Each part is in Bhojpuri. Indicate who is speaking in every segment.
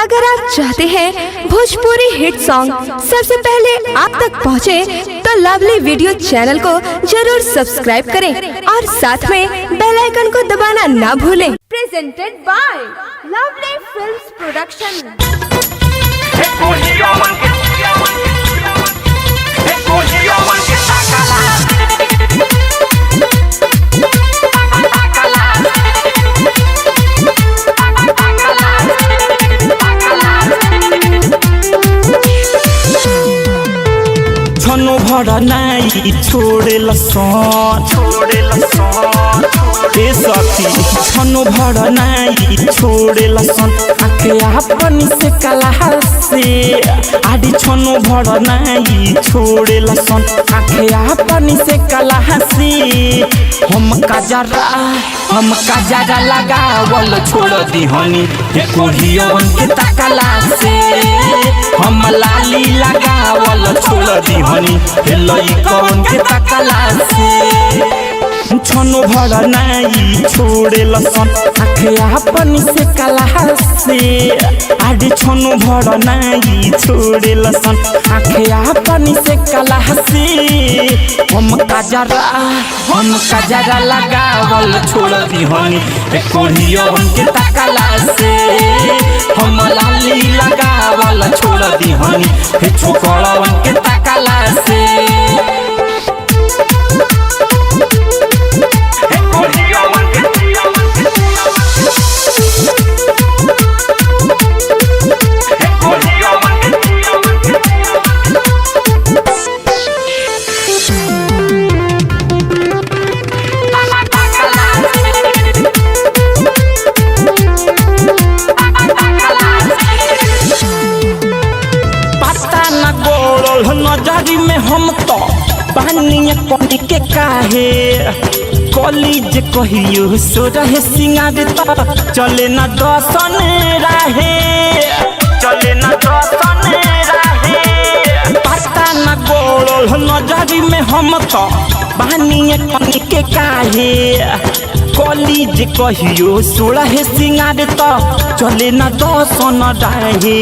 Speaker 1: अगर आप चाहते हैं भोजपुरी हिट सॉन्ग सबसे पहले आप तक पहुंचे, तो लवली वीडियो चैनल को जरूर सब्सक्राइब करें और साथ में बेल आइकन को दबाना ना भूलें। Presented by lovely films production.
Speaker 2: छनो भड़ा नाई छोड़े लसन ए सखी छनो भड़ा नाई छोड़े लसन आखे अपन से कला से आडी छनो भड़ा नाई छोड़े लसन आखे अपन से कला से हम काजरा लगावल छोड़ दी हनी कोढ़ियन के तकला से हम लाली लगावल छोड़ दी हनी लइकन के तकला से छनो भड़ा नाई छोड़े लसन आखे अपन से कला से आडी छनो भड़ा नाई छोड़े लसन आखे अपन से कला से हम काजरा लगावल छोड़ दी हनी कोढ़ियन के तकला से हम लाली लगावल छोड़ दी हनी छोकड़न के तकला से नजरी में हम तो पानी पानी के काहे कॉलेज कहियो सो रहे सिंगार चले न दसन राहे पता न गोल नजरी में हम तो पानी पानी के काहे कॉलेज कहियो सो रहे सिंगार चले न दसन राहे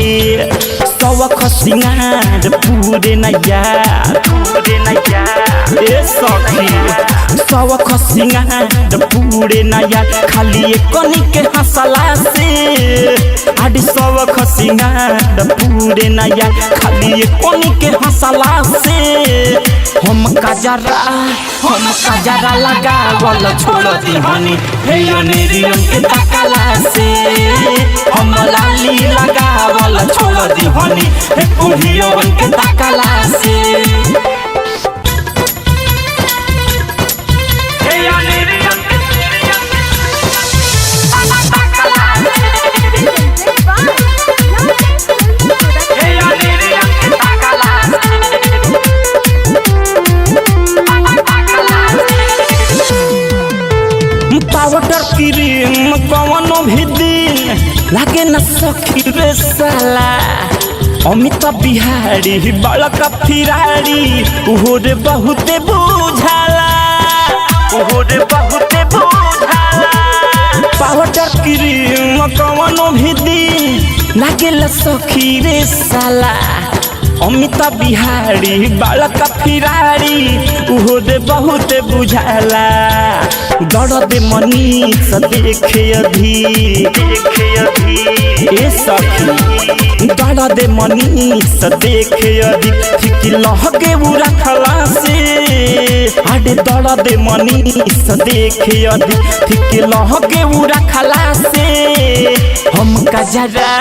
Speaker 2: सवख सिंगार पूरे नैया ए सखी सवख सिंगार पूरे नैया खाली कनी के हंसला से आडी सवख सिंगार पूरे नैया खाली कनी के हंसला से हम काजरा लगावल छोड़ दी हनी निरियन के तकला से हम लाली लगावल छोड़ दी हनी कोढ़ियन के तकला से पाउडर क्रीम कवनो भी दिन लागे न सखी रे साला अमित बिहारी बड़का फिरारी उहोरे बहुते बुझाला पाउडर क्रीम कवनो भी दिन लागे न सखी रे साला अमित बिहारी बड़का फिरारी उहोरे बहुते बुझाला दर्द मनीष देखे अभी ए सखी दर्द मनीष देखे अभी ठीक लहगे उ रखला से आडे दर्द मनीष देखे अभी ठीक लहगे उ रखला से हम काजरा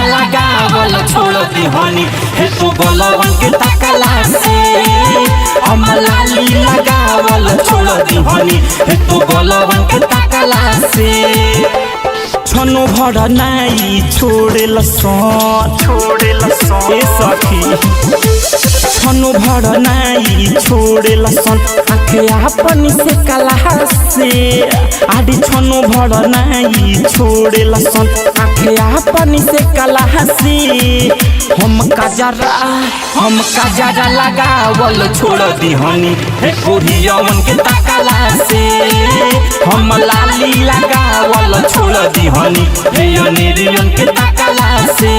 Speaker 2: लगावल छोड़ दी हनी तो गोलवन के तकला से हम लाली लगावल छोड़ दी हनी तो गोलवन के तकला से छनो भड़ा नाई छोड़े लसन ए सखी छनु भर नाई छोड़े लसन आखे अपन से कला से आदि छनु भर नाई छोड़े लसन आखे अपन से कला से हम काजरा लगावल छोड़ दिहनी हे कोरियवन के तकला से हम लाली लगावल छोड़ दिहनी हे अनेरियन के तकला से।